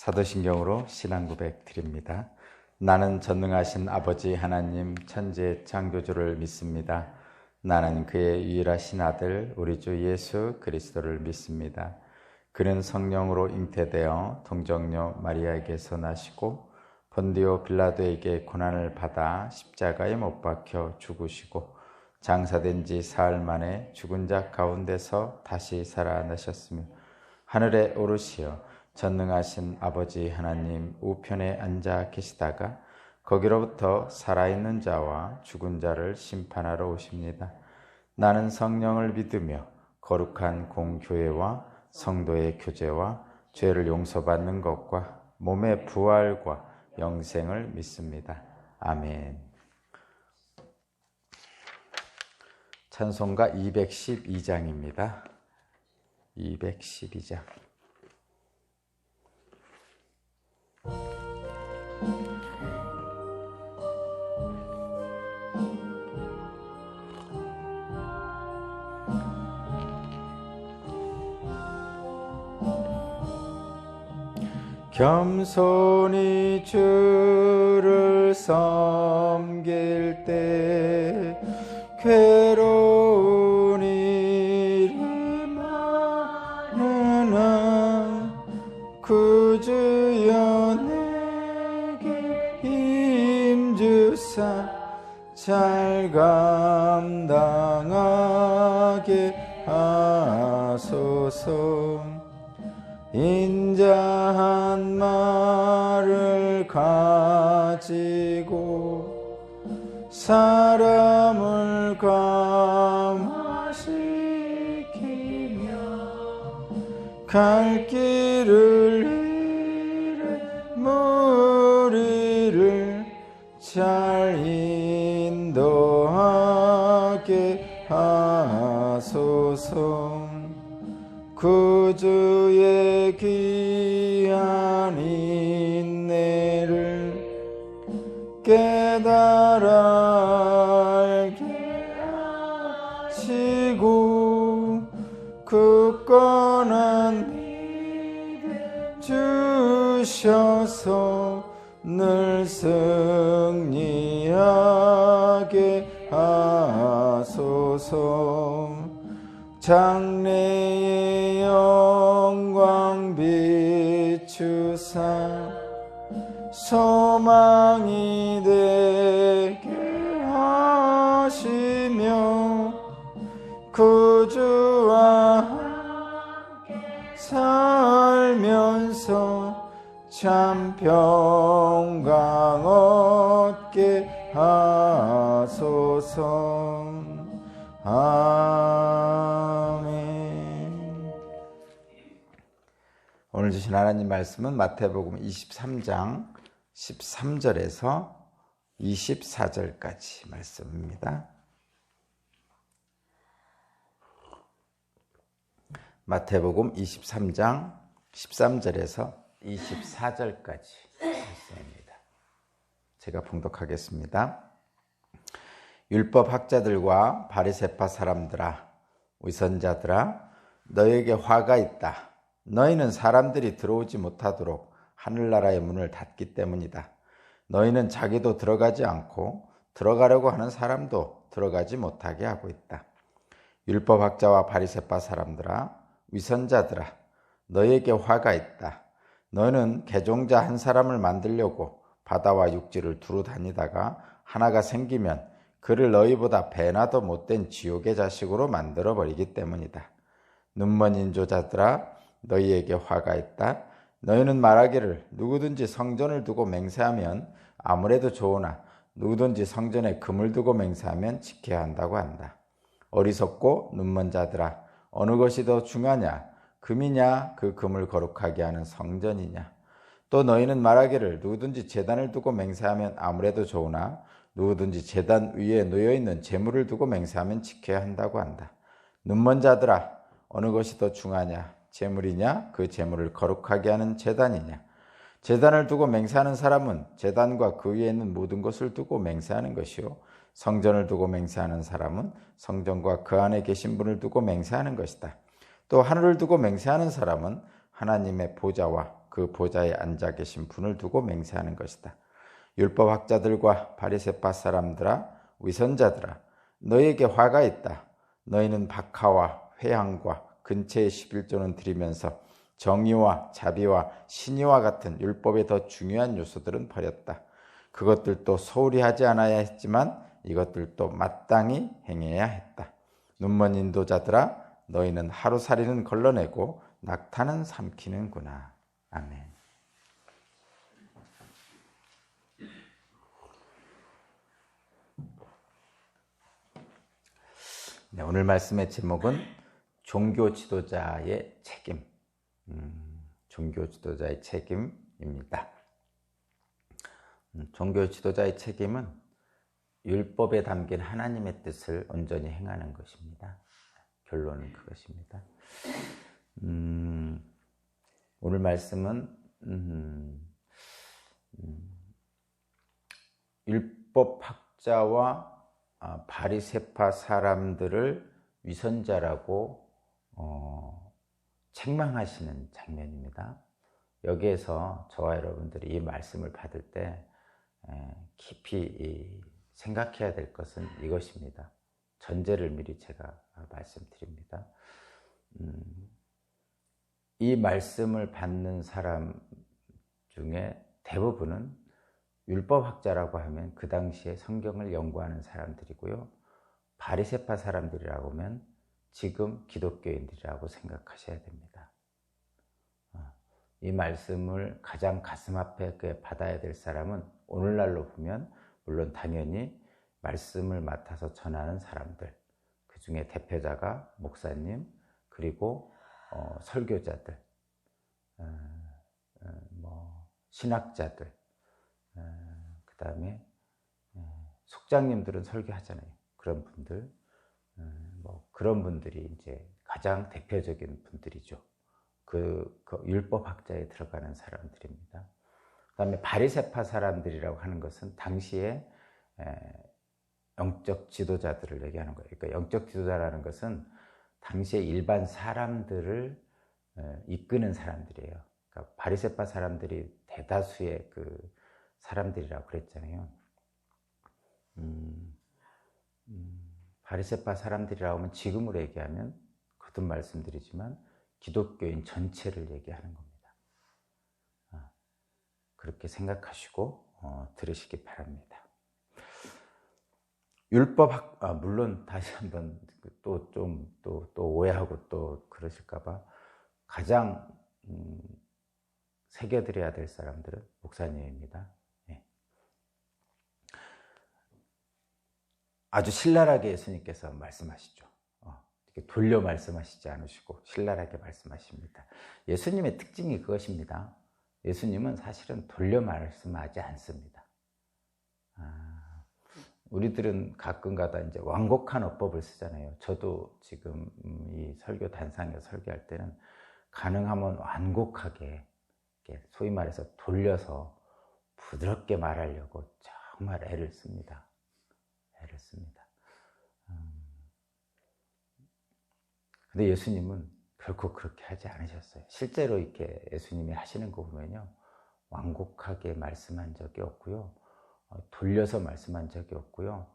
사도신경으로 신앙 고백 드립니다. 나는 전능하신 아버지 하나님 천지의 창조주를 믿습니다. 나는 그의 유일하신 아들 우리 주 예수 그리스도를 믿습니다. 그는 성령으로 잉태되어 동정녀 마리아에게서 나시고 본디오 빌라도에게 고난을 받아 십자가에 못 박혀 죽으시고 장사된 지 사흘 만에 죽은 자 가운데서 다시 살아나셨으며 하늘에 오르시어 전능하신 아버지 하나님 우편에 앉아 계시다가 거기로부터 살아있는 자와 죽은 자를 심판하러 오십니다. 나는 성령을 믿으며 거룩한 공교회와 성도의 교제와 죄를 용서받는 것과 몸의 부활과 영생을 믿습니다. 아멘. 찬송가 212장입니다. 212장. 겸손히 주를 섬길 때 괴로운 일이 많으나 구주여 내게 힘주사 잘 감당하게 하소서. 인자한 말을 가지고 사람을 감화시키며 갈 길을 잃은 무리를 잘 인도하게 하소서. 구주의 귀한 인내를 깨달아 알게 하시고 굳건한 믿음 주셔서 늘 승리하게 하소서. 장래의 영광 비추사 소망이 되게 하시며 구주와 함께 살면서 참 평강 얻게 하소서. 아멘. 오늘 주신 하나님 말씀은 마태복음 23장 13절에서 24절까지 말씀입니다. 마태복음 23장 13절에서 24절까지 말씀입니다. 제가 봉독하겠습니다. 율법 학자들과 바리새파 사람들아, 위선자들아, 너에게 화가 있다. 너희는 사람들이 들어오지 못하도록 하늘나라의 문을 닫기 때문이다. 너희는 자기도 들어가지 않고 들어가려고 하는 사람도 들어가지 못하게 하고 있다. 율법 학자와 바리새파 사람들아, 위선자들아, 너희에게 화가 있다. 너희는 개종자 한 사람을 만들려고 바다와 육지를 두루 다니다가 하나가 생기면 그를 너희보다 배나 더 못된 지옥의 자식으로 만들어버리기 때문이다. 눈먼 인조자들아, 너희에게 화가 있다. 너희는 말하기를 누구든지 성전을 두고 맹세하면 아무래도 좋으나 누구든지 성전에 금을 두고 맹세하면 지켜야 한다고 한다. 어리석고 눈먼 자들아, 어느 것이 더 중하냐? 금이냐? 그 금을 거룩하게 하는 성전이냐? 또 너희는 말하기를 누구든지 제단을 두고 맹세하면 아무래도 좋으나 누구든지 제단 위에 놓여있는 재물을 두고 맹세하면 지켜야 한다고 한다. 눈먼 자들아, 어느 것이 더 중하냐? 재물이냐? 그 재물을 거룩하게 하는 제단이냐? 제단을 두고 맹세하는 사람은 제단과 그 위에 있는 모든 것을 두고 맹세하는 것이요, 성전을 두고 맹세하는 사람은 성전과 그 안에 계신 분을 두고 맹세하는 것이다. 또 하늘을 두고 맹세하는 사람은 하나님의 보좌와 그 보좌에 앉아 계신 분을 두고 맹세하는 것이다. 율법학자들과 바리새파 사람들아, 위선자들아, 너희에게 화가 있다. 너희는 박하와 회향과 근처의 11조는 드리면서 정의와 자비와 신의와 같은 율법의 더 중요한 요소들은 버렸다. 그것들도 소홀히 하지 않아야 했지만 이것들도 마땅히 행해야 했다. 눈먼 인도자들아, 너희는 하루살이는 걸러내고 낙타는 삼키는구나. 아멘. 네, 오늘 말씀의 제목은 종교 지도자의 책임. 종교 지도자의 책임입니다. 종교 지도자의 책임은 율법에 담긴 하나님의 뜻을 온전히 행하는 것입니다. 결론은 그것입니다. 오늘 말씀은 율법학자와 바리새파 사람들을 위선자라고 책망하시는 장면입니다. 여기에서 저와 여러분들이 이 말씀을 받을 때 깊이 생각해야 될 것은 이것입니다. 전제를 미리 제가 말씀드립니다. 이 말씀을 받는 사람 중에 대부분은 율법학자라고 하면 그 당시에 성경을 연구하는 사람들이고요. 바리새파 사람들이라고 하면 지금 기독교인들이라고 생각하셔야 됩니다. 이 말씀을 가장 가슴 아프게 받아야 될 사람은 오늘날로 보면 물론 당연히 말씀을 맡아서 전하는 사람들, 그 중에 대표자가 목사님, 그리고 설교자들, 신학자들, 그 다음에 속장님들은 설교하잖아요. 그런 분들, 그런 분들이 이제 가장 대표적인 분들이죠. 그 율법학자에 들어가는 사람들입니다. 그 다음에 바리새파 사람들이라고 하는 것은 당시에 영적 지도자들을 얘기하는 거예요. 그러니까 영적 지도자라는 것은 당시에 일반 사람들을 이끄는 사람들이에요. 그러니까 바리새파 사람들이 대다수의 그 사람들이라고 그랬잖아요. 바리새파 사람들이라고 하면 지금으로 얘기하면 거듭 말씀드리지만 기독교인 전체를 얘기하는 겁니다. 그렇게 생각하시고 들으시기 바랍니다. 율법 물론 다시 한번 또 오해하고 또 그러실까봐 가장 새겨드려야 될 사람들은 목사님입니다. 네. 아주 신랄하게 예수님께서 말씀하시죠. 이렇게 돌려 말씀하시지 않으시고 신랄하게 말씀하십니다. 예수님의 특징이 그것입니다. 예수님은 사실은 돌려 말씀하지 않습니다. 우리들은 가끔가다 이제 완곡한 어법을 쓰잖아요. 저도 지금 이 설교 단상에 설교할 때는 가능하면 완곡하게 소위 말해서 돌려서 부드럽게 말하려고 정말 애를 씁니다. 애를 씁니다. 근데 예수님은 결코 그렇게 하지 않으셨어요. 실제로 이렇게 예수님이 하시는 거 보면요, 완곡하게 말씀한 적이 없고요, 돌려서 말씀한 적이 없고요,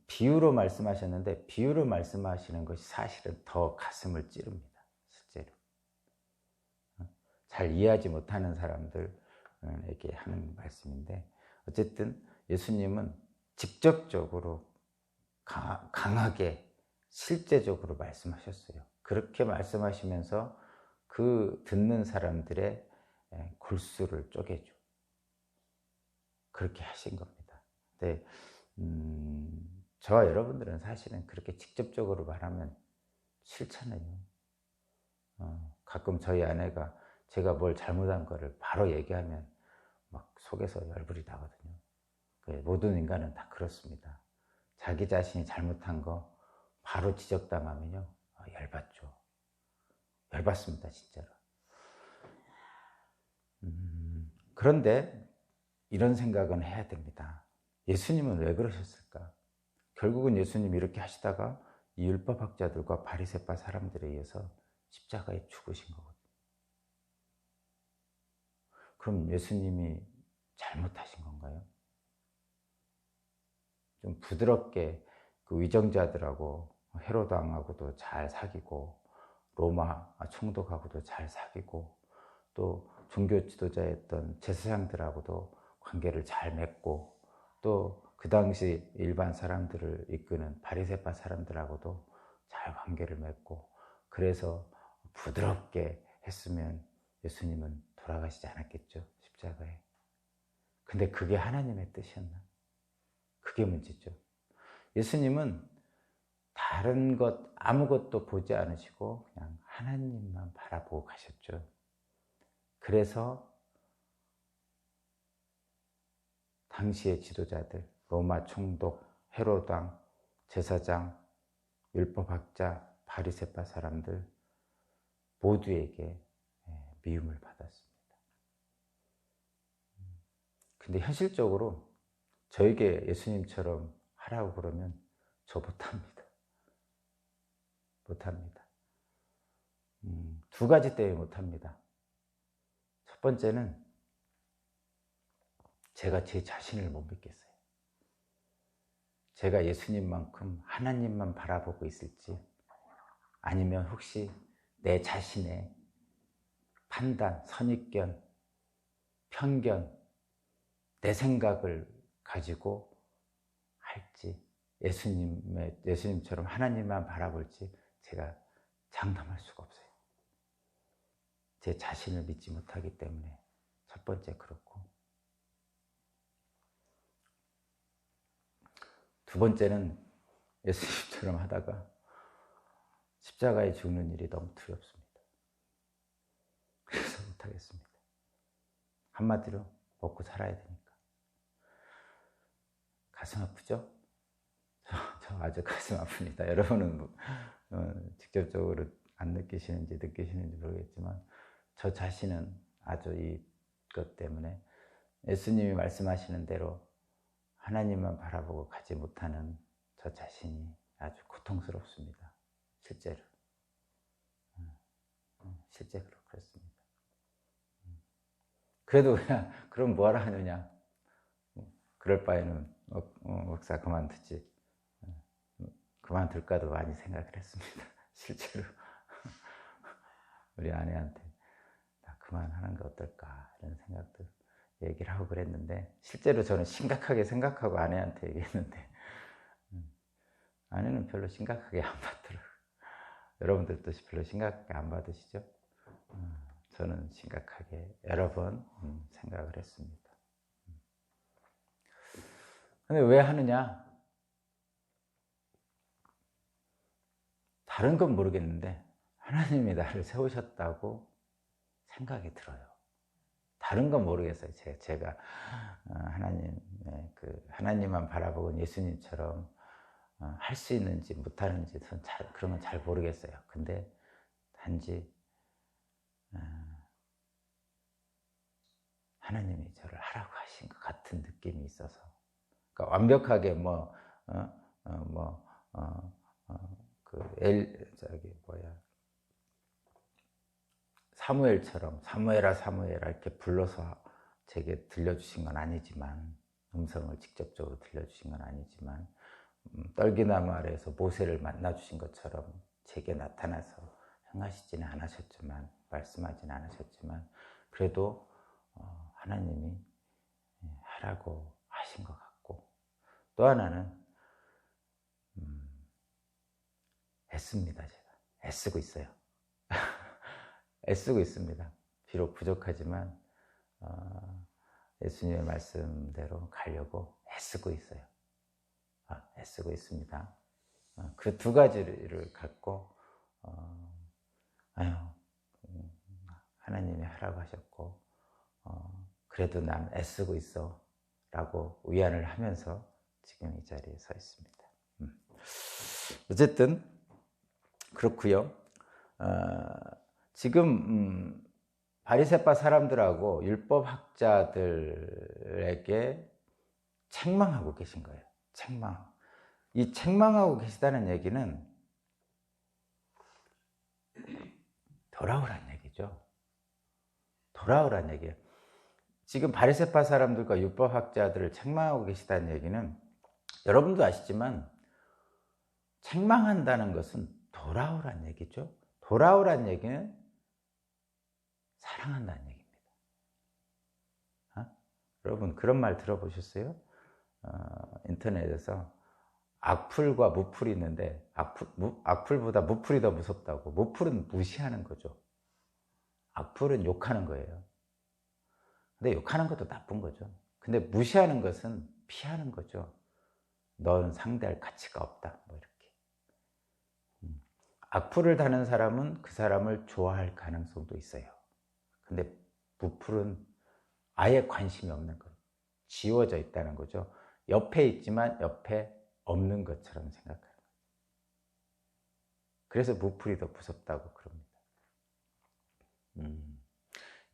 비유로 말씀하셨는데 비유로 말씀하시는 것이 사실은 더 가슴을 찌릅니다. 실제로 잘 이해하지 못하는 사람들에게 하는 말씀인데, 어쨌든 예수님은 직접적으로 강하게 실제적으로 말씀하셨어요. 그렇게 말씀하시면서 그 듣는 사람들의 골수를 쪼개죠. 그렇게 하신 겁니다. 근데 저와 여러분들은 사실은 그렇게 직접적으로 말하면 싫잖아요. 가끔 저희 아내가 제가 뭘 잘못한 거를 바로 얘기하면 막 속에서 열불이 나거든요. 모든 인간은 다 그렇습니다. 자기 자신이 잘못한 거 바로 지적당하면요, 열받죠. 열받습니다, 진짜로. 그런데 이런 생각은 해야 됩니다. 예수님은 왜 그러셨을까? 결국은 예수님이 이렇게 하시다가 이 율법학자들과 바리새파 사람들에 의해서 십자가에 죽으신 거거든요. 그럼 예수님이 잘못하신 건가요? 좀 부드럽게 그 위정자들하고 헤로드 왕하고도 잘 사귀고 로마 총독하고도 잘 사귀고 또 종교 지도자였던 제사장들하고도 관계를 잘 맺고 또 그 당시 일반 사람들을 이끄는 바리새파 사람들하고도 잘 관계를 맺고 그래서 부드럽게 했으면 예수님은 돌아가시지 않았겠죠, 십자가에. 근데 그게 하나님의 뜻이었나? 그게 문제죠. 예수님은 다른 것 아무것도 보지 않으시고 그냥 하나님만 바라보고 가셨죠. 그래서 당시의 지도자들, 로마 총독, 헤로드 왕, 제사장, 율법학자, 바리새파 사람들 모두에게 미움을 받았습니다. 근데 현실적으로 저에게 예수님처럼 하라고 그러면 저 못합니다. 못합니다. 두 가지 때문에 못합니다. 첫 번째는 제가 제 자신을 못 믿겠어요. 제가 예수님만큼 하나님만 바라보고 있을지 아니면 혹시 내 자신의 판단, 선입견, 편견, 내 생각을 가지고 할지 예수님처럼 하나님만 바라볼지 제가 장담할 수가 없어요. 제 자신을 믿지 못하기 때문에 첫 번째 그렇고 두 번째는 예수님처럼 하다가 십자가에 죽는 일이 너무 두렵습니다. 그래서 못하겠습니다. 한마디로 먹고 살아야 되니까. 가슴 아프죠? 저 아주 가슴 아픕니다. 여러분은 직접적으로 안 느끼시는지 모르겠지만 저 자신은 아주 이것 때문에 예수님이 말씀하시는 대로 하나님만 바라보고 가지 못하는 저 자신이 아주 고통스럽습니다. 실제로. 실제로 그렇습니다. 그래도 그냥 그럼 뭐하러 하느냐. 그럴 바에는 목사 그만두지. 그만둘까도 많이 생각을 했습니다. 실제로. 우리 아내한테 나 그만하는 게 어떨까 이런 생각도 얘기를 하고 그랬는데 실제로 저는 심각하게 생각하고 아내한테 얘기했는데 아내는 별로 심각하게 안 받더라고요. 여러분들도 별로 심각하게 안 받으시죠? 저는 심각하게 여러 번 생각을 했습니다. 근데 왜 하느냐? 다른 건 모르겠는데 하나님이 나를 세우셨다고 생각이 들어요. 다른 건 모르겠어요. 제가 하나님만 바라보고 예수님처럼 할 수 있는지 못하는지 그런 건 잘 모르겠어요. 근데 단지 하나님이 저를 하라고 하신 것 같은 느낌이 있어서 그러니까 완벽하게 사무엘처럼 사무엘아 이렇게 불러서 제게 들려주신 건 아니지만 음성을 직접적으로 들려주신 건 아니지만 떨기나무 아래에서 모세를 만나주신 것처럼 제게 나타나서 행하시지는 않으셨지만 말씀하지는 않으셨지만 그래도 하나님이 하라고 하신 것 같고 또 하나는 애씁니다. 제가 애쓰고 있어요. 애쓰고 있습니다. 비록 부족하지만 예수님의 말씀대로 가려고 애쓰고 있어요. 애쓰고 있습니다. 그 두 가지를 갖고 하나님이 하라고 하셨고 그래도 난 애쓰고 있어 라고 위안을 하면서 지금 이 자리에 서 있습니다. 어쨌든 그렇고요. 지금 바리새파 사람들하고 율법학자들에게 책망하고 계신 거예요. 이 책망하고 계시다는 얘기는 돌아오란 얘기죠. 돌아오란 얘기예요. 지금 바리새파 사람들과 율법학자들을 책망하고 계시다는 얘기는 여러분도 아시지만 책망한다는 것은 돌아오란 얘기죠. 돌아오란 얘기는 사랑한다는 얘기입니다. 여러분 그런 말 들어보셨어요? 인터넷에서 악플과 무플이 있는데 악플보다 무플이 더 무섭다고. 무플은 무시하는 거죠. 악플은 욕하는 거예요. 근데 욕하는 것도 나쁜 거죠. 근데 무시하는 것은 피하는 거죠. 넌 상대할 가치가 없다. 뭐 이렇게. 악플을 다는 사람은 그 사람을 좋아할 가능성도 있어요. 근데 무플은 아예 관심이 없는 거예요. 지워져 있다는 거죠. 옆에 있지만 옆에 없는 것처럼 생각하는 거예요. 그래서 무플이 더 무섭다고 그럽니다.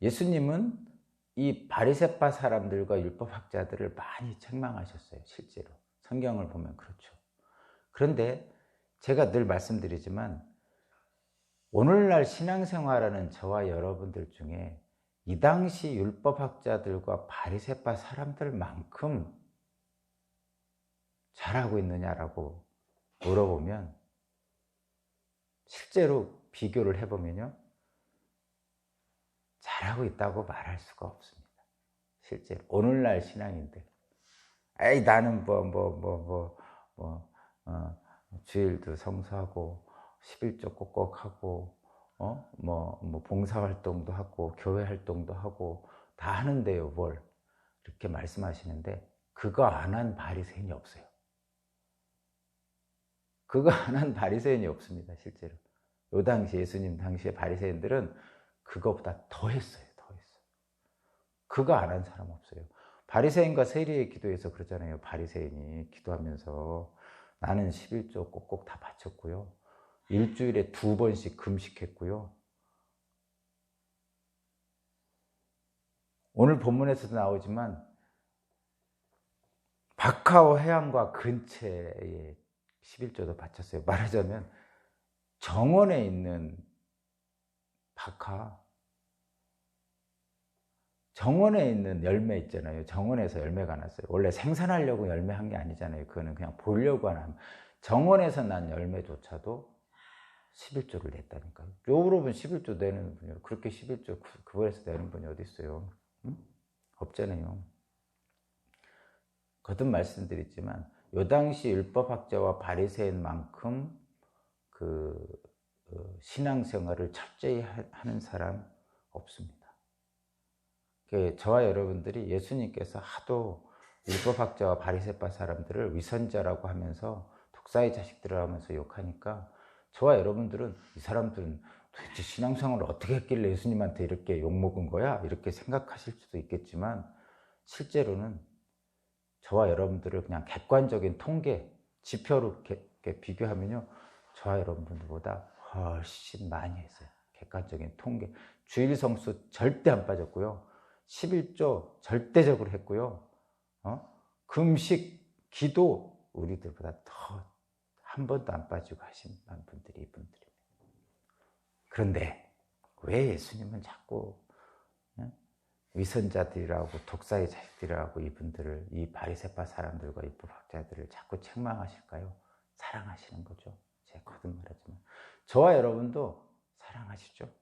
예수님은 이 바리새파 사람들과 율법학자들을 많이 책망하셨어요. 실제로 성경을 보면 그렇죠. 그런데 제가 늘 말씀드리지만 오늘날 신앙생활하는 저와 여러분들 중에 이 당시 율법학자들과 바리새파 사람들만큼 잘하고 있느냐라고 물어보면 실제로 비교를 해보면요, 잘하고 있다고 말할 수가 없습니다. 실제로 오늘날 신앙인들, 에이 나는 주일도 성수하고 11조 꼭꼭 하고 봉사활동도 하고 교회 활동도 하고 다 하는데요 뭘, 이렇게 말씀하시는데 그거 안 한 바리새인이 없어요. 그거 안 한 바리새인이 없습니다. 실제로 요 당시 예수님 당시의 바리새인들은 그거보다 더 했어요. 그거 안 한 사람 없어요. 바리새인과 세리의 기도에서 그러잖아요. 바리새인이 기도하면서 나는 11조 꼭꼭 다 바쳤고요. 일주일에 2번씩 금식했고요. 오늘 본문에서도 나오지만 바카오 해안과 근처에 11조도 바쳤어요. 말하자면 정원에 있는 정원에 있는 열매 있잖아요. 정원에서 열매가 났어요. 원래 생산하려고 열매한 게 아니잖아요. 그거는 그냥 보려고 하는, 정원에서 난 열매조차도 11조를 냈다니까요. 여러분 11조 내는 분이, 그렇게 11조 그거에서 내는 분이 어디 있어요? 응? 없잖아요. 거듭 말씀드리지만 요 당시 율법학자와 바리새인만큼 신앙생활을 철저히 하는 사람 없습니다. 저와 여러분들이 예수님께서 하도 율법학자와 바리새파 사람들을 위선자라고 하면서 독사의 자식들을 하면서 욕하니까 저와 여러분들은 이 사람들은 도대체 신앙생활을 어떻게 했길래 예수님한테 이렇게 욕먹은 거야? 이렇게 생각하실 수도 있겠지만 실제로는 저와 여러분들을 그냥 객관적인 통계, 지표로 이렇게 비교하면요, 저와 여러분들보다 훨씬 많이 했어요. 객관적인 통계. 주일 성수 절대 안 빠졌고요. 11조 절대적으로 했고요. 금식, 기도 우리들보다 더 한 번도 안 빠지고 하신 분들이 이분들입니다. 그런데 왜 예수님은 자꾸 위선자들이라고 독사의 자식들이라고 이분들을, 이 바리새파 사람들과 율법학자들을 자꾸 책망하실까요? 사랑하시는 거죠. 제가 거듭 말하지만 저와 여러분도 사랑하시죠.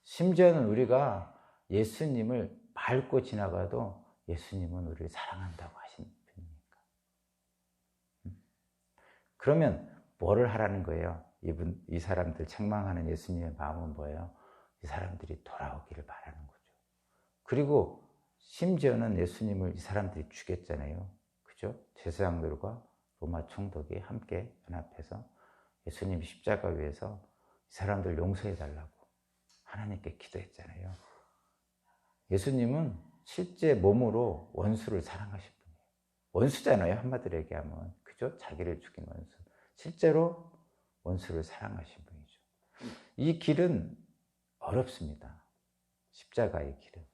심지어는 우리가 예수님을 밟고 지나가도 예수님은 우리를 사랑한다고 하신 분이니까. 그러면 뭐를 하라는 거예요? 이 사람들 책망하는 예수님의 마음은 뭐예요? 이 사람들이 돌아오기를 바라는 거죠. 그리고 심지어는 예수님을 이 사람들이 죽였잖아요. 그죠? 제사장들과 로마 총독이 함께 연합해서 예수님 십자가 위에서 이 사람들 용서해 달라고 하나님께 기도했잖아요. 예수님은 실제 몸으로 원수를 사랑하신 분이에요. 원수잖아요, 한마디로 얘기하면. 그죠? 자기를 죽인 원수. 실제로 원수를 사랑하신 분이죠. 이 길은 어렵습니다. 십자가의 길은.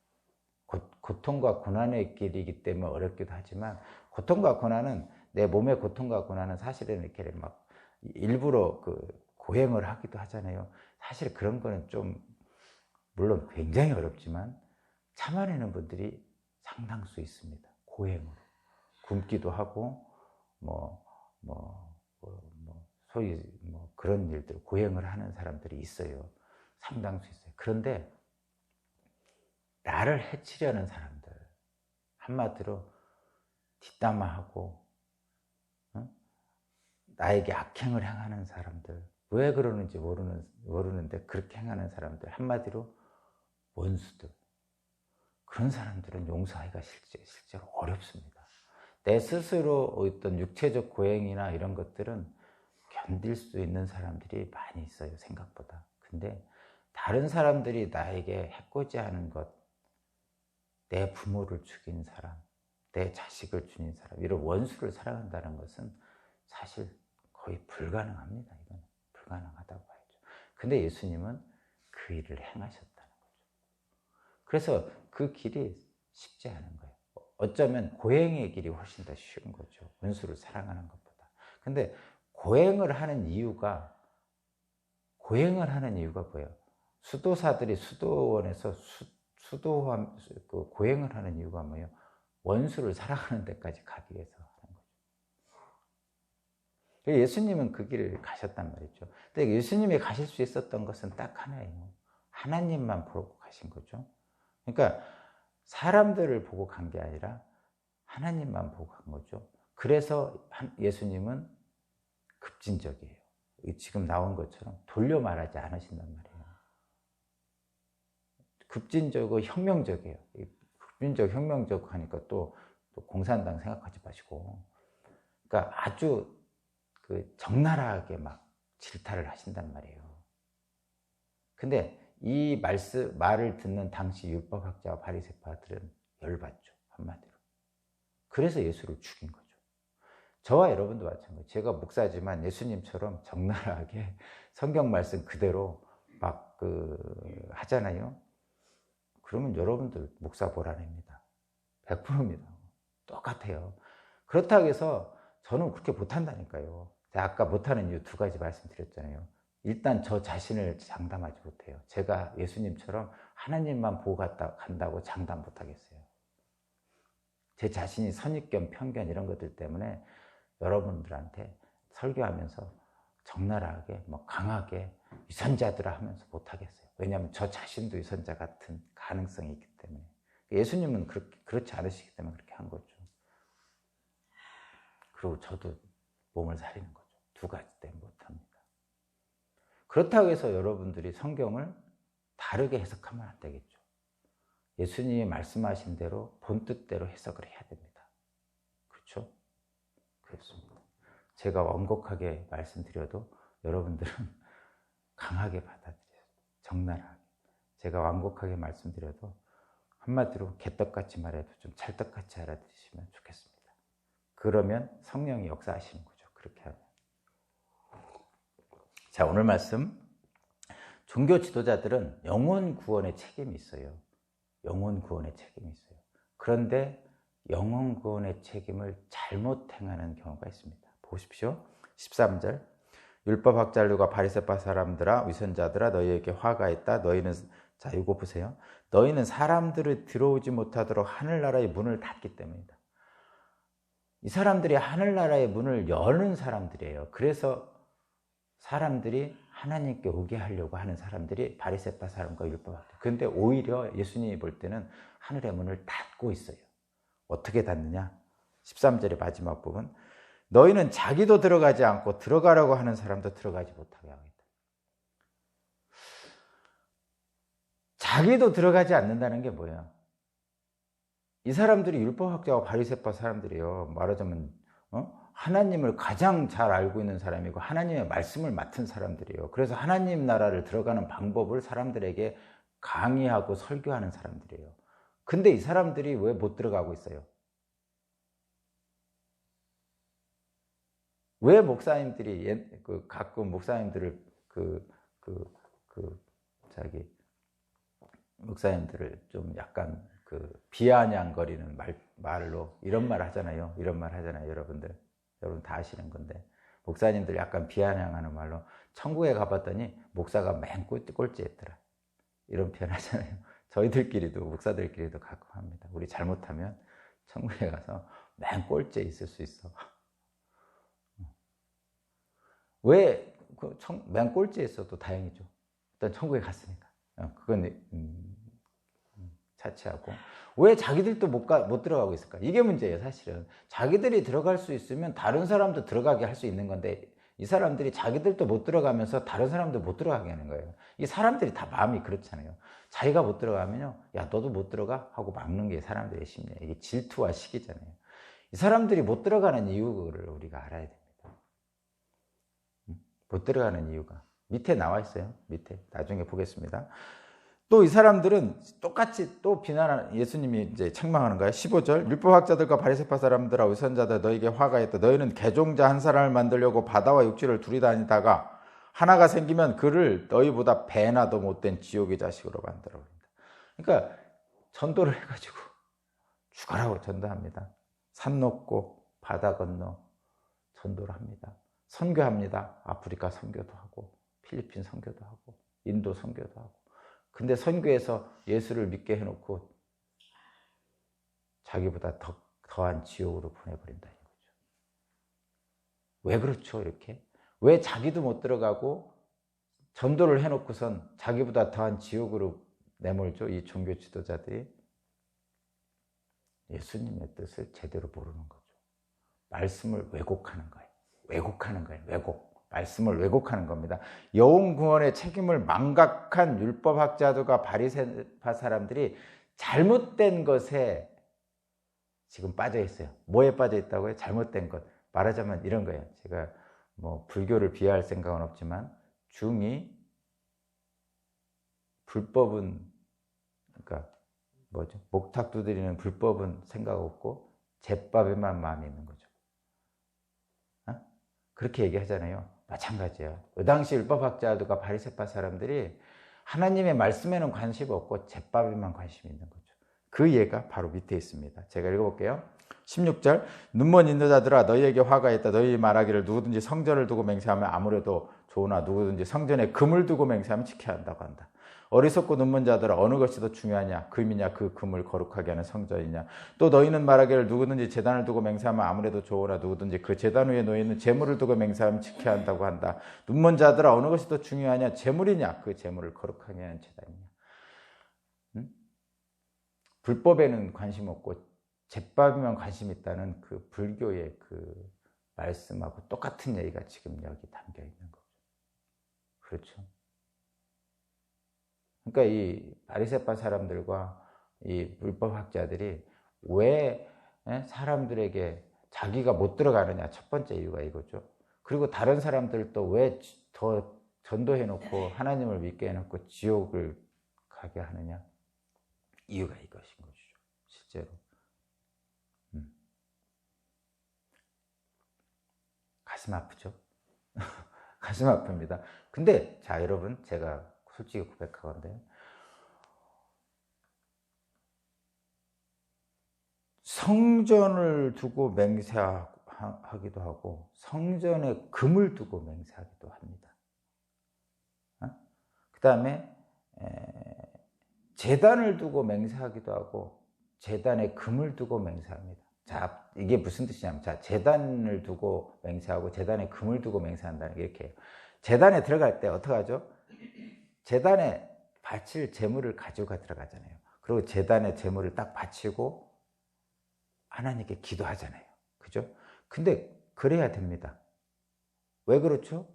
고통과 고난의 길이기 때문에 어렵기도 하지만, 고통과 고난은, 내 몸의 고통과 고난은 사실은 이렇게 막 일부러 고행을 하기도 하잖아요. 사실 그런 거는 좀, 물론 굉장히 어렵지만 참아내는 분들이 상당수 있습니다. 고행으로. 굶기도 하고, 소위 그런 일들, 고행을 하는 사람들이 있어요. 상당수 있어요. 그런데 나를 해치려는 사람들, 한마디로 뒷담화하고 나에게 악행을 행하는 사람들, 왜 그러는지 모르는데 그렇게 행하는 사람들, 한마디로 원수들, 그런 사람들은 용서하기가 실제로 어렵습니다. 내 스스로 어떤 육체적 고행이나 이런 것들은 견딜 수 있는 사람들이 많이 있어요, 생각보다. 근데 다른 사람들이 나에게 해코지하는 것, 내 부모를 죽인 사람, 내 자식을 죽인 사람, 이런 원수를 사랑한다는 것은 사실 거의 불가능합니다. 이건 불가능하다고 봐야죠. 근데 예수님은 그 일을 행하셨다는 거죠. 그래서 그 길이 쉽지 않은 거예요. 어쩌면 고행의 길이 훨씬 더 쉬운 거죠. 원수를 사랑하는 것보다. 근데 고행을 하는 이유가 뭐예요? 수도사들이 수도원에서 고행을 하는 이유가 뭐예요? 원수를 사랑하는 데까지 가기 위해서 하는 거죠. 예수님은 그 길을 가셨단 말이죠. 근데 예수님이 가실 수 있었던 것은 딱 하나예요. 하나님만 보고 가신 거죠. 그러니까 사람들을 보고 간 게 아니라 하나님만 보고 간 거죠. 그래서 예수님은 급진적이에요. 지금 나온 것처럼 돌려 말하지 않으신단 말이에요. 급진적이고 혁명적이에요. 급진적, 혁명적 하니까 또 공산당 생각하지 마시고. 그러니까 아주 적나라하게 막 질타를 하신단 말이에요. 근데 이 말을 듣는 당시 율법학자와 바리새파들은 열받죠, 한마디로. 그래서 예수를 죽인 거죠. 저와 여러분도 마찬가지예요. 제가 목사지만 예수님처럼 적나라하게 성경 말씀 그대로 막 하잖아요. 그러면 여러분들 목사 보라냅니다. 100%입니다. 똑같아요. 그렇다고 해서 저는 그렇게 못한다니까요. 제가 아까 못하는 이유 2가지 말씀드렸잖아요. 일단 저 자신을 장담하지 못해요. 제가 예수님처럼 하나님만 보고 간다고 장담 못하겠어요. 제 자신이 선입견, 편견 이런 것들 때문에 여러분들한테 설교하면서 적나라하게 강하게 위선자들아 하면서 못하겠어요. 왜냐하면 저 자신도 위선자 같은 가능성이 있기 때문에. 예수님은 그렇지 않으시기 때문에 그렇게 한 거죠. 그리고 저도 몸을 사리는 거죠. 2가지 때문에 못합니다. 그렇다고 해서 여러분들이 성경을 다르게 해석하면 안 되겠죠. 예수님이 말씀하신 대로 본 뜻대로 해석을 해야 됩니다. 그렇죠? 그렇습니다. 제가 완곡하게 말씀드려도 여러분들은 강하게 받아들여요. 적나라하게. 제가 완곡하게 말씀드려도 한마디로 개떡같이 말해도 좀 찰떡같이 알아들으시면 좋겠습니다. 그러면 성령이 역사하시는 거죠. 그렇게 하면. 자, 오늘 말씀. 종교 지도자들은 영혼 구원의 책임이 있어요. 영혼 구원의 책임이 있어요. 그런데 영혼 구원의 책임을 잘못 행하는 경우가 있습니다. 보십시오. 13절. 율법학자들과 바리새파 사람들아, 위선자들아, 너희에게 화가 있다. 너희는, 자, 이거 보세요. 너희는 사람들을 들어오지 못하도록 하늘나라의 문을 닫기 때문이다. 이 사람들이 하늘나라의 문을 여는 사람들이에요. 그래서 사람들이 하나님께 오게 하려고 하는 사람들이 바리새파 사람과 율법학자. 그런데 오히려 예수님이 볼 때는 하늘의 문을 닫고 있어요. 어떻게 닫느냐? 13절의 마지막 부분. 너희는 자기도 들어가지 않고 들어가라고 하는 사람도 들어가지 못하게 하겠다. 자기도 들어가지 않는다는 게 뭐예요? 이 사람들이 율법학자와 바리새파 사람들이에요. 말하자면 하나님을 가장 잘 알고 있는 사람이고 하나님의 말씀을 맡은 사람들이에요. 그래서 하나님 나라를 들어가는 방법을 사람들에게 강의하고 설교하는 사람들이에요. 근데 이 사람들이 왜 못 들어가고 있어요? 왜 목사님들이 가끔 목사님들을 목사님들을 좀 약간 비아냥거리는 말로 이런 말 하잖아요. 이런 말 하잖아요. 여러분 다 아시는 건데 목사님들 약간 비아냥하는 말로 천국에 가봤더니 목사가 맨 꼴찌했더라. 이런 표현 하잖아요. 저희들끼리도 목사들끼리도 가끔 합니다. 우리 잘못하면 천국에 가서 맨 꼴찌에 있을 수 있어. 왜 맨 꼴찌에 있어도 다행이죠. 일단 천국에 갔으니까. 그건 자체하고. 왜 자기들도 못 들어가고 있을까? 이게 문제예요, 사실은. 자기들이 들어갈 수 있으면 다른 사람도 들어가게 할 수 있는 건데, 이 사람들이 자기들도 못 들어가면서 다른 사람도 못 들어가게 하는 거예요. 이 사람들이 다 마음이 그렇잖아요. 자기가 못 들어가면요, 야, 너도 못 들어가? 하고 막는 게 사람들의 심리예요. 이게 질투와 시기잖아요. 이 사람들이 못 들어가는 이유를 우리가 알아야 됩니다. 못 들어가는 이유가. 밑에 나와 있어요. 밑에. 나중에 보겠습니다. 또 이 사람들은 똑같이 또 비난하는, 예수님이 이제 책망하는 거예요. 15절. 율법학자들과 바리새파 사람들아, 위선자들, 너에게 화가 있다. 너희는 개종자 한 사람을 만들려고 바다와 육지를 둘이 다니다가 하나가 생기면 그를 너희보다 배나 더 못된 지옥의 자식으로 만들어 버린다. 그러니까 전도를 해가지고 죽어라고 전도합니다. 산 넘고 바다 건너 전도를 합니다. 선교합니다. 아프리카 선교도 하고 필리핀 선교도 하고 인도 선교도 하고. 근데 선교에서 예수를 믿게 해놓고 자기보다 더한 지옥으로 보내버린다는 거죠. 왜 그렇죠, 이렇게? 왜 자기도 못 들어가고 전도를 해놓고선 자기보다 더한 지옥으로 내몰죠, 이 종교 지도자들이? 예수님의 뜻을 제대로 모르는 거죠. 말씀을 왜곡하는 거예요. 왜곡. 말씀을 왜곡하는 겁니다. 여호와 구원의 책임을 망각한 율법학자들과 바리새파 사람들이 잘못된 것에 지금 빠져 있어요. 뭐에 빠져 있다고요? 잘못된 것. 말하자면 이런 거예요. 제가 뭐 불교를 비하할 생각은 없지만 중이 불법은, 그러니까 뭐죠? 목탁 두드리는 불법은 생각 없고 제밥에만 마음이 있는 거죠. 그렇게 얘기하잖아요. 마찬가지예요. 그 당시 율법학자들과 바리새파 사람들이 하나님의 말씀에는 관심이 없고 제밥에만 관심이 있는 거죠. 그 예가 바로 밑에 있습니다. 제가 읽어볼게요. 16절. 눈먼 인도자들아, 너희에게 화가 있다. 너희 말하기를 누구든지 성전을 두고 맹세하면 아무래도 좋으나 누구든지 성전에 금을 두고 맹세하면 지켜야 한다고 한다. 어리석고 눈먼 자들아, 어느 것이 더 중요하냐? 금이냐 그 금을 거룩하게 하는 성전이냐? 또 너희는 말하기를 누구든지 제단을 두고 맹세하면 아무래도 좋으나 누구든지 그 제단 위에 놓여 있는 제물을 두고 맹세하면 지켜야 한다고 한다. 눈먼 자들아, 어느 것이 더 중요하냐? 제물이냐? 그 제물을 거룩하게 하는 제단이냐? 불법에는 관심 없고 제밥에만 관심 있다는 그 불교의 그 말씀하고 똑같은 얘기가 지금 여기 담겨 있는 거죠. 그렇죠? 그러니까 이 바리새파 사람들과 이 율법학자들이 왜 사람들에게 자기가 못 들어가느냐, 첫 번째 이유가 이거죠. 그리고 다른 사람들도 왜 더 전도해놓고 하나님을 믿게 해놓고 지옥을 가게 하느냐, 이유가 이것인 것이죠, 실제로. 가슴 아프죠? 가슴 아픕니다. 근데 자, 여러분, 제가 솔직히 고백하건데 성전을 두고 맹세하기도 하고 성전에 금을 두고 맹세하기도 합니다. 그 다음에 제단을 두고 맹세하기도 하고 제단에 금을 두고 맹세합니다. 자, 이게 무슨 뜻이냐면, 자, 제단을 두고 맹세하고 제단에 금을 두고 맹세한다는 게 이렇게 해요. 제단에 들어갈 때 어떻게 하죠? 제단에 바칠 제물을 가지고 들어가잖아요. 그리고 제단에 제물을 딱 바치고 하나님께 기도하잖아요. 그죠? 근데 그래야 됩니다. 왜 그렇죠?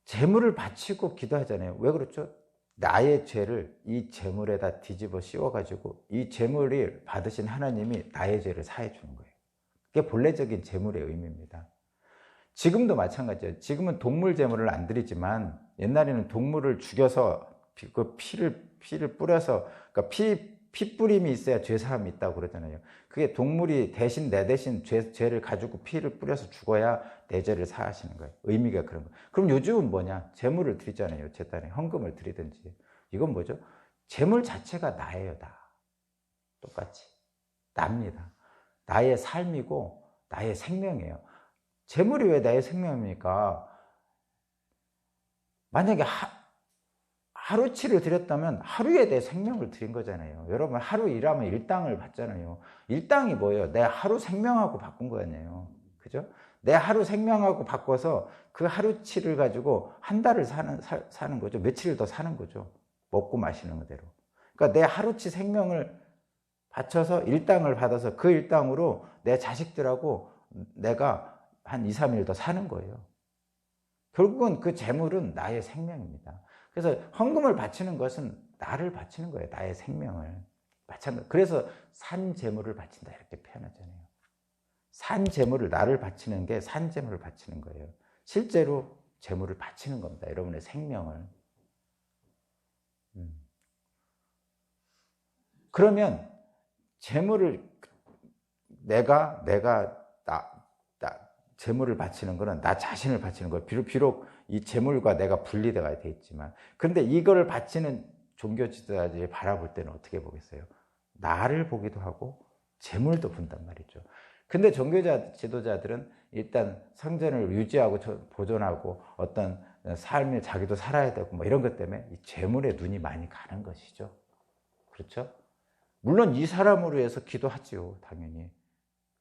제물을 바치고 기도하잖아요. 왜 그렇죠? 나의 죄를 이 제물에다 뒤집어 씌워가지고 이 제물을 받으신 하나님이 나의 죄를 사해 주는 거예요. 그게 본래적인 제물의 의미입니다. 지금도 마찬가지예요. 지금은 동물 제물을 안 드리지만 옛날에는 동물을 죽여서 그 피를 뿌려서, 그러니까 피 뿌림이 있어야 죄 사함이 있다고 그러잖아요. 그게 동물이 대신 내 대신 죄를 가지고 피를 뿌려서 죽어야 내 죄를 사하시는 거예요. 의미가 그런 거예요. 그럼 요즘은 뭐냐? 제물을 드리잖아요. 제단에 헌금을 드리든지. 이건 뭐죠? 제물 자체가 나예요, 다. 똑같이. 납니다. 나의 삶이고 나의 생명이에요. 제물이 왜 나의 생명입니까? 만약에 하루치를 드렸다면 하루에 내 생명을 드린 거잖아요. 여러분 하루 일하면 일당을 받잖아요. 일당이 뭐예요? 내 하루 생명하고 바꾼 거 아니에요. 그죠? 내 하루 생명하고 바꿔서 그 하루치를 가지고 한 달을 사는 거죠. 며칠을 더 사는 거죠. 먹고 마시는 그대로. 그러니까 내 하루치 생명을 바쳐서 일당을 받아서 그 일당으로 내 자식들하고 내가 한 2, 3일 더 사는 거예요. 결국은 그 재물은 나의 생명입니다. 그래서 헌금을 바치는 것은 나를 바치는 거예요. 나의 생명을. 마찬가지. 그래서 산 재물을 바친다 이렇게 표현하잖아요. 산 재물을 나를 바치는 게 산 재물을 바치는 거예요. 실제로 재물을 바치는 겁니다. 여러분의 생명을. 그러면 재물을 재물을 바치는 거는 나 자신을 바치는 거예요. 비록 이 재물과 내가 분리되어야 돼 있지만, 그런데 이거를 바치는 종교 지도자들이 바라볼 때는 어떻게 보겠어요? 나를 보기도 하고 재물도 본단 말이죠. 근데 종교 지도자들은 일단 성전을 유지하고 보존하고 어떤 삶을 자기도 살아야 되고 뭐 이런 것 때문에 이 재물에 눈이 많이 가는 것이죠. 그렇죠? 물론 이 사람으로 해서 기도하지요, 당연히.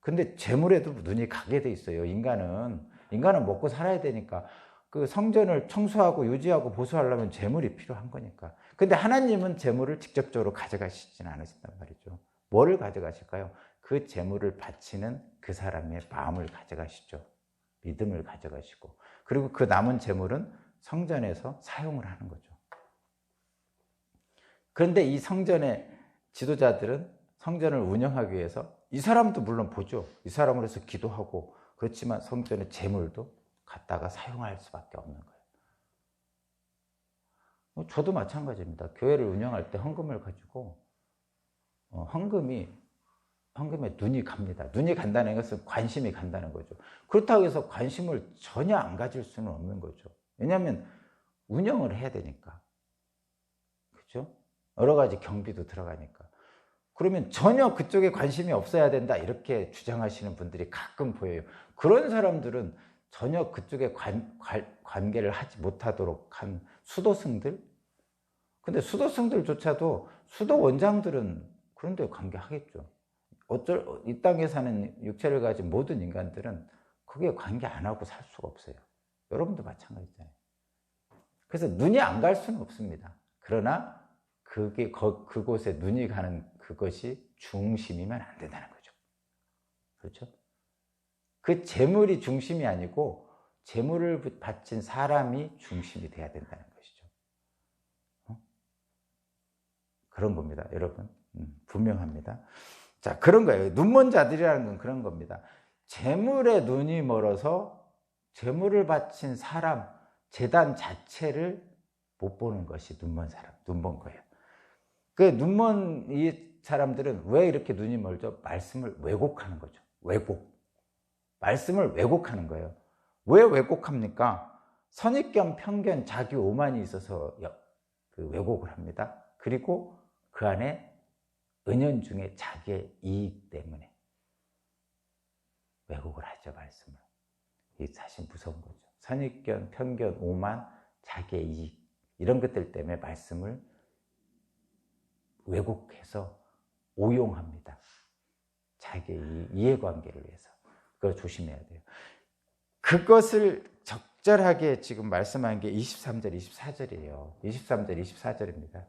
근데 재물에도 눈이 가게 돼 있어요. 인간은 먹고 살아야 되니까. 그 성전을 청소하고 유지하고 보수하려면 재물이 필요한 거니까. 근데 하나님은 재물을 직접적으로 가져가시진 않으신단 말이죠. 뭐를 가져가실까요? 그 재물을 바치는 그 사람의 마음을 가져가시죠. 믿음을 가져가시고. 그리고 그 남은 재물은 성전에서 사용을 하는 거죠. 그런데 이 성전의 지도자들은 성전을 운영하기 위해서 이 사람도 물론 보죠. 이 사람을 해서 기도하고 그렇지만 성전의 재물도 갖다가 사용할 수밖에 없는 거예요. 저도 마찬가지입니다. 교회를 운영할 때 헌금을 가지고 헌금에 눈이 갑니다. 눈이 간다는 것은 관심이 간다는 거죠. 그렇다고 해서 관심을 전혀 안 가질 수는 없는 거죠. 왜냐하면 운영을 해야 되니까. 그렇죠? 여러 가지 경비도 들어가니까. 그러면 전혀 그쪽에 관심이 없어야 된다 이렇게 주장하시는 분들이 가끔 보여요. 그런 사람들은 전혀 그쪽에 관계를 하지 못하도록 한 수도승들? 근데 수도승들조차도 수도 원장들은 그런 데 관계하겠죠. 이 땅에 사는 육체를 가진 모든 인간들은 거기에 관계 안 하고 살 수가 없어요. 여러분도 마찬가지잖아요. 그래서 눈이 안 갈 수는 없습니다. 그러나 그곳에 눈이 가는 그것이 중심이면 안 된다는 거죠. 그렇죠? 그 재물이 중심이 아니고 재물을 바친 사람이 중심이 돼야 된다는 것이죠. 그런 겁니다, 여러분. 분명합니다. 자, 그런 거예요. 눈먼 자들이라는 건 그런 겁니다. 재물에 눈이 멀어서 재물을 바친 사람, 재단 자체를 못 보는 것이 눈먼 거예요. 그 눈먼 이 사람들은 왜 이렇게 눈이 멀죠? 말씀을 왜곡하는 거죠. 말씀을 왜곡하는 거예요. 왜 왜곡합니까? 선입견, 편견, 자기 오만이 있어서 그 왜곡을 합니다. 그리고 그 안에 은연중에 자기의 이익 때문에 왜곡을 하죠, 말씀을. 이게 사실 무서운 거죠. 선입견, 편견, 오만, 자기의 이익 이런 것들 때문에 말씀을 왜곡해서 오용합니다. 자기의 이해관계를 위해서. 그걸 조심해야 돼요. 그것을 적절하게 지금 말씀한 게 23절, 24절이에요. 23절, 24절입니다.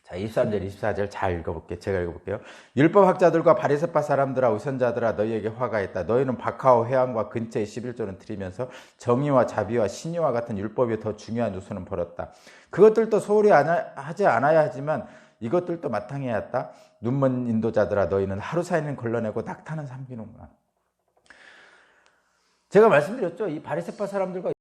자, 23절, 24절 잘 읽어볼게요. 제가 읽어볼게요. 율법학자들과 바리새파 사람들아, 우선자들아, 너희에게 화가 있다. 너희는 박하오 회당과 근처의 11조는 드리면서 정의와 자비와 신의와 같은 율법이 더 중요한 요소는 버렸다. 그것들도 소홀히 하지 않아야 하지만 이것들도 마땅해야 했다. 눈먼 인도자들아, 너희는 하루 사이는 걸러내고 낙타는 삼키는구나. 제가 말씀드렸죠. 이 바리새파 사람들과